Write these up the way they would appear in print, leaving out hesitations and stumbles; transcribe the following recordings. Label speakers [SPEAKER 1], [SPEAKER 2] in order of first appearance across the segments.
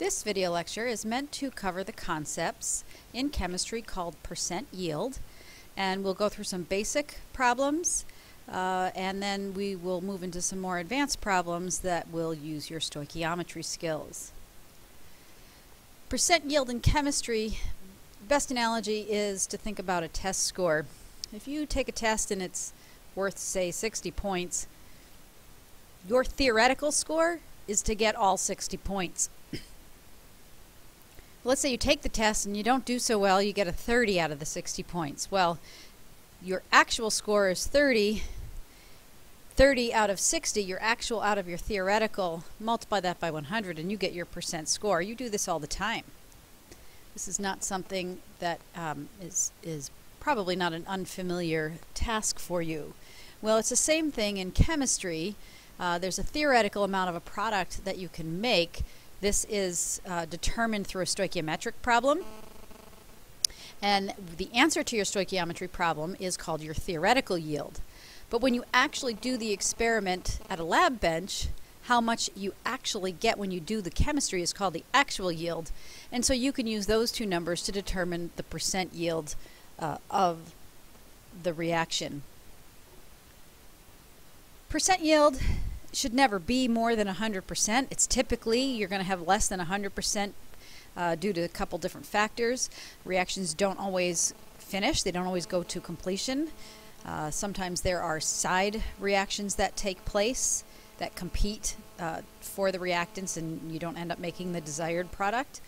[SPEAKER 1] This video lecture is meant to cover the concepts in chemistry called percent yield, and we'll go through some basic problems and then we will move into some more advanced problems that will use your stoichiometry skills. Percent yield in chemistry, best analogy is to think about a test score. If you take a test and it's worth, say, 60 points, your theoretical score is to get all 60 points. Let's say you take the test and you don't do so well, you get a 30 out of the 60 points. Well, your actual score is 30 out of 60, your actual out of your theoretical, multiply that by 100 and you get your percent score. You do this all the time. This is not something that is probably not an unfamiliar task for you. Well, it's the same thing in chemistry. There's a theoretical amount of a product that you can make. This is determined through a stoichiometric problem. And the answer to your stoichiometry problem is called your theoretical yield. But when you actually do the experiment at a lab bench, how much you actually get when you do the chemistry is called the actual yield. And so you can use those two numbers to determine the percent yield of the reaction. Percent yield should never be more than 100%. It's typically you're going to have less than 100% due to a couple different factors. Reactions don't always finish. They don't always go to completion. Sometimes there are side reactions that take place that compete for the reactants and you don't end up making the desired product.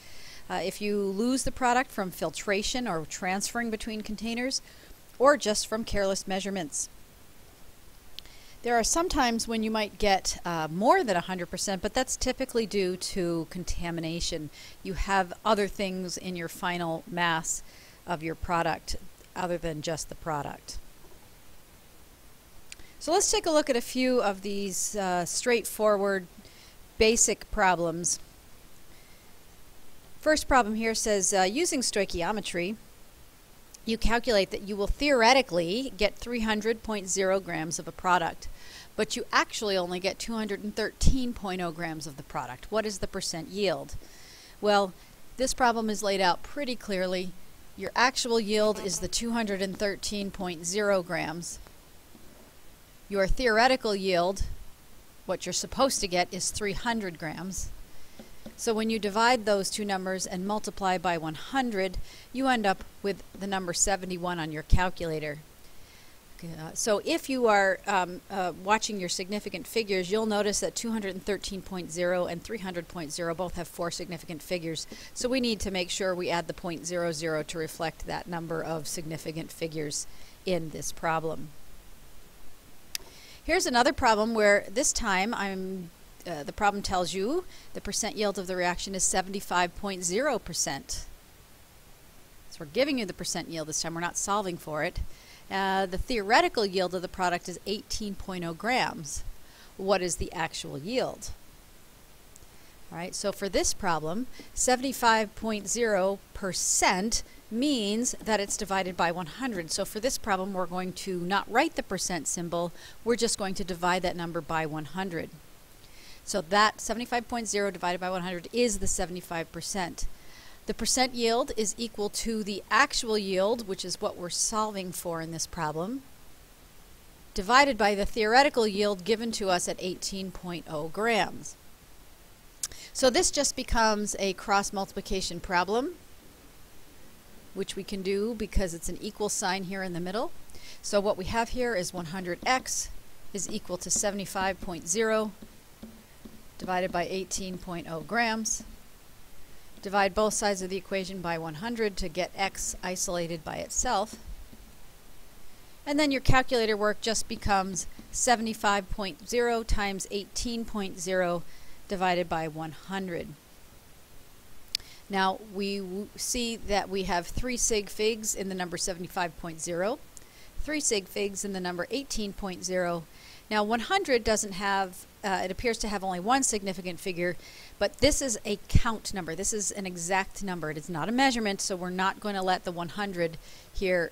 [SPEAKER 1] If you lose the product from filtration or transferring between containers or just from careless measurements. There are some times when you might get more than 100%, but that's typically due to contamination. You have other things in your final mass of your product other than just the product. So let's take a look at a few of these straightforward basic problems. First problem here says using stoichiometry, you calculate that you will theoretically get 300.0 grams of a product, but you actually only get 213.0 grams of the product. What is the percent yield? Well, this problem is laid out pretty clearly. Your actual yield is the 213.0 grams. Your theoretical yield, what you're supposed to get, is 300 grams. So when you divide those two numbers and multiply by 100, you end up with the number 71 on your calculator. So if you are watching your significant figures, you'll notice that 213.0 and 300.0 both have 4 significant figures. So we need to make sure we add the 0.00 to reflect that number of significant figures in this problem. Here's another problem where this time the problem tells you the percent yield of the reaction is 75.0%. So we're giving you the percent yield this time. We're not solving for it. The theoretical yield of the product is 18.0 grams. What is the actual yield? All right, so for this problem, 75.0% means that it's divided by 100. So for this problem, we're going to not write the percent symbol. We're just going to divide that number by 100. So that 75.0 divided by 100 is the 75%. The percent yield is equal to the actual yield, which is what we're solving for in this problem, divided by the theoretical yield given to us at 18.0 grams. So this just becomes a cross multiplication problem, which we can do because it's an equal sign here in the middle. So what we have here is 100x is equal to 75.0 divided by 18.0 grams. Divide both sides of the equation by 100 to get x isolated by itself. And then your calculator work just becomes 75.0 times 18.0 divided by 100. Now we see that we have 3 sig figs in the number 75.0, 3 sig figs in the number 18.0. Now 100 doesn't have, it appears to have only one significant figure, but this is a count number. This is an exact number. It is not a measurement, so we're not going to let the 100 here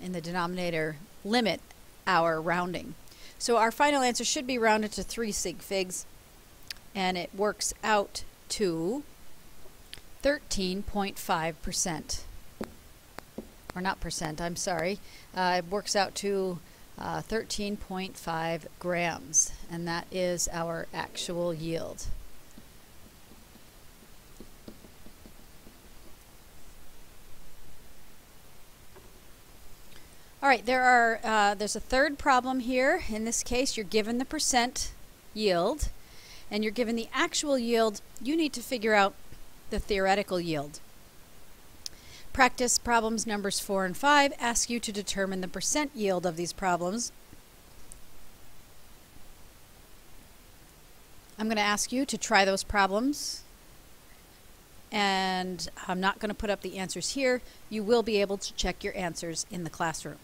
[SPEAKER 1] in the denominator limit our rounding. So our final answer should be rounded to 3 sig figs, and it works out to 13.5%. Or not percent, I'm sorry. It works out to 13.5 grams, and that is our actual yield. All right, there's a third problem here. In this case, you're given the percent yield, and you're given the actual yield. You need to figure out the theoretical yield. Practice problems numbers 4 and 5 ask you to determine the percent yield of these problems. I'm going to ask you to try those problems, and I'm not going to put up the answers here. You will be able to check your answers in the classroom.